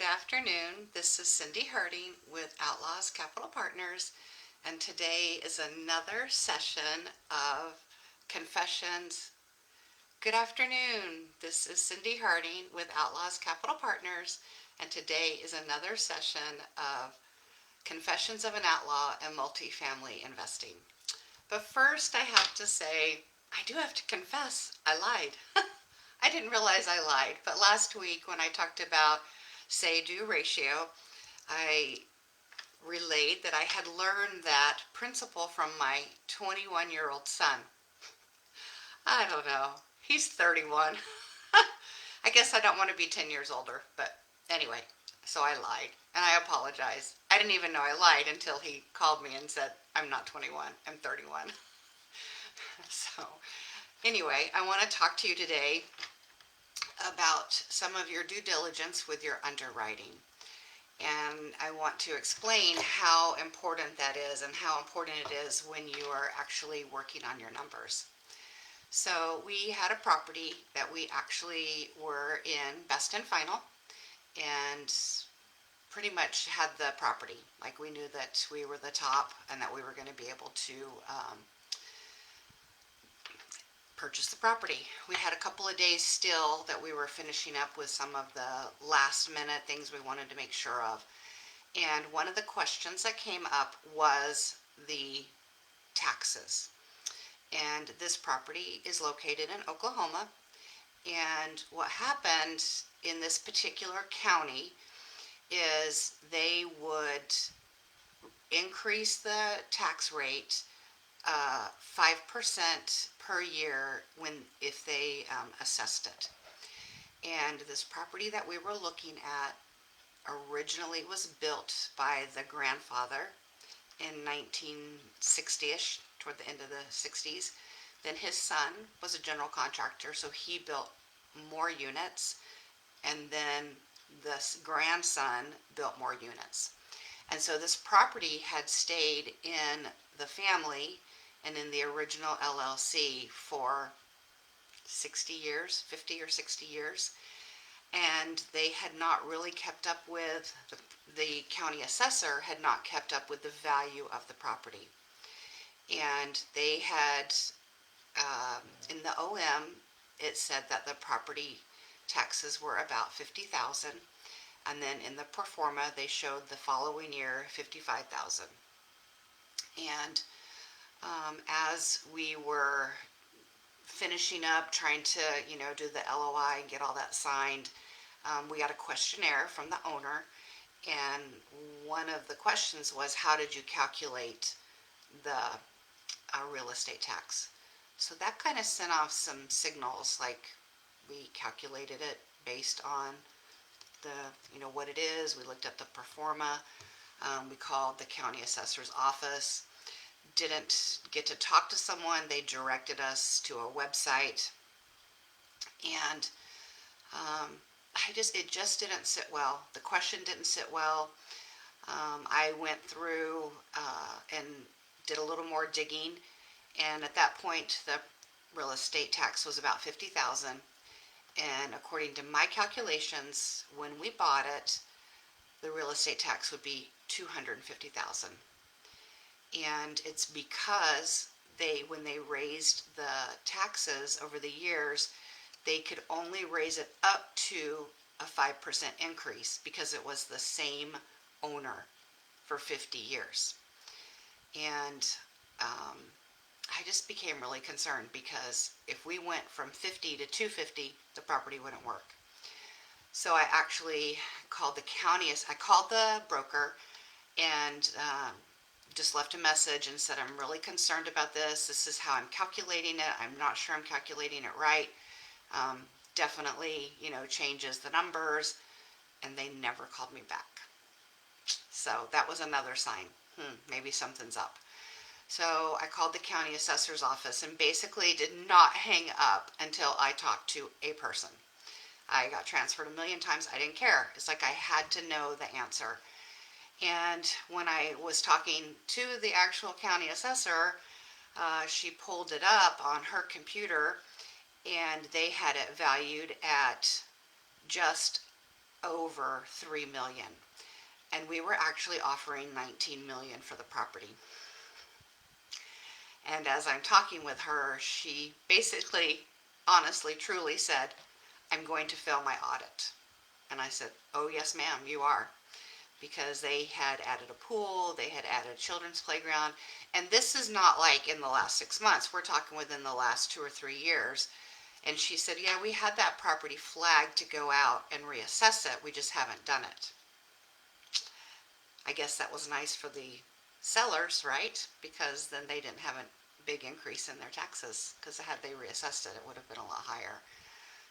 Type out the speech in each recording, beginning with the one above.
Good afternoon. This is Cindy Harding with Outlaws Capital Partners, and today is another session of Confessions. Good afternoon. This is Cindy Harding with Outlaws Capital Partners, and today is another session of Confessions of an Outlaw and Multifamily Investing. But first, I have to say, I do have to confess, I lied. I didn't realize I lied, but last week when I talked about say-do ratio, I relayed that I had learned that principle from my 21-year-old son. I don't know. He's 31. I guess I don't want to be 10 years older, but anyway, so I lied, and I apologize. I didn't even know I lied until he called me and said, I'm not 21, I'm 31. So anyway, I want to talk to you today about some of your due diligence with your underwriting. And I want to explain how important that is and how important it is when you are actually working on your numbers. So we had a property that we actually were in best and final and pretty much had the property. Like we knew that we were the top and that we were going to be able to purchase the property. We had a couple of days still that we were finishing up with some of the last minute things we wanted to make sure of. And one of the questions that came up was the taxes. And this property is located in Oklahoma. And what happened in this particular county is they would increase the tax rate 5% per year if they assessed it. And this property that we were looking at originally was built by the grandfather in 1960ish, toward the end of the 60s. Then his son was a general contractor, so he built more units, and then the grandson built more units. And so this property had stayed in the family and in the original LLC for 60 years, 50 or 60 years. And they had not really kept up with, the county assessor had not kept up with the value of the property. And they had, in the OM, it said that the property taxes were about $50,000. And then in the pro forma, they showed the following year $55,000. And as we were finishing up, trying to, do the LOI and get all that signed, we got a questionnaire from the owner. And one of the questions was, how did you calculate the real estate tax? So that kind of sent off some signals, like we calculated it based on the, what it is. We looked at the pro forma. We called the county assessor's office. Didn't get to talk to someone. They directed us to a website, and it just didn't sit well. The question didn't sit well. I went through and did a little more digging, and at that point, the real estate tax was about $50,000. And according to my calculations, when we bought it, the real estate tax would be $250,000. And it's because when they raised the taxes over the years, they could only raise it up to a 5% increase because it was the same owner for 50 years. And I just became really concerned because if we went from 50 to 250, the property wouldn't work. So I actually called I called the broker and just left a message and said, I'm really concerned about this. This is how I'm calculating it. I'm not sure I'm calculating it right. Definitely, changes the numbers. And they never called me back. So that was another sign. Maybe something's up. So I called the county assessor's office and basically did not hang up until I talked to a person. I got transferred a million times. I didn't care. It's like I had to know the answer. And when I was talking to the actual county assessor, she pulled it up on her computer, and they had it valued at just over 3 million, and we were actually offering 19 million for the property. And as I'm talking with her, she basically, honestly, truly said, I'm going to fail my audit. And I said, oh, yes, ma'am, you are. Because they had added a pool, they had added a children's playground. And this is not like in the last 6 months. We're talking within the last 2 or 3 years. And she said, yeah, we had that property flagged to go out and reassess it. We just haven't done it. I guess that was nice for the sellers, right? Because then they didn't have a big increase in their taxes, because had they reassessed it, it would have been a lot higher.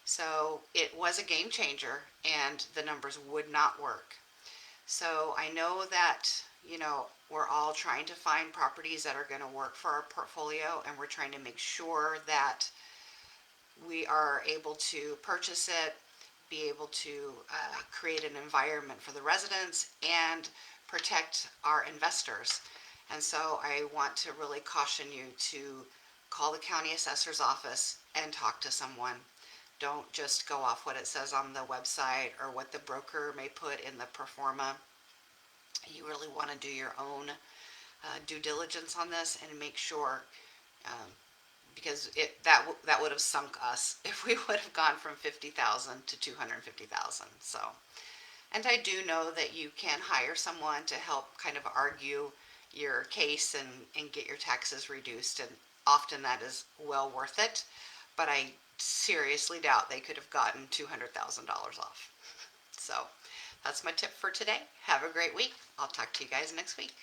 So it was a game changer, and the numbers would not work. So I know that, we're all trying to find properties that are going to work for our portfolio, and we're trying to make sure that we are able to purchase it, be able to create an environment for the residents, and protect our investors. And so I want to really caution you to call the county assessor's office and talk to someone. Don't just go off what it says on the website or what the broker may put in the pro forma. You really want to do your own due diligence on this and make sure, um, because that would have sunk us if we would have gone from 50,000 to 250,000. So, and I do know that you can hire someone to help kind of argue your case and get your taxes reduced, and often that is well worth it. But I seriously doubt they could have gotten $200,000 off. So that's my tip for today. Have a great week. I'll talk to you guys next week.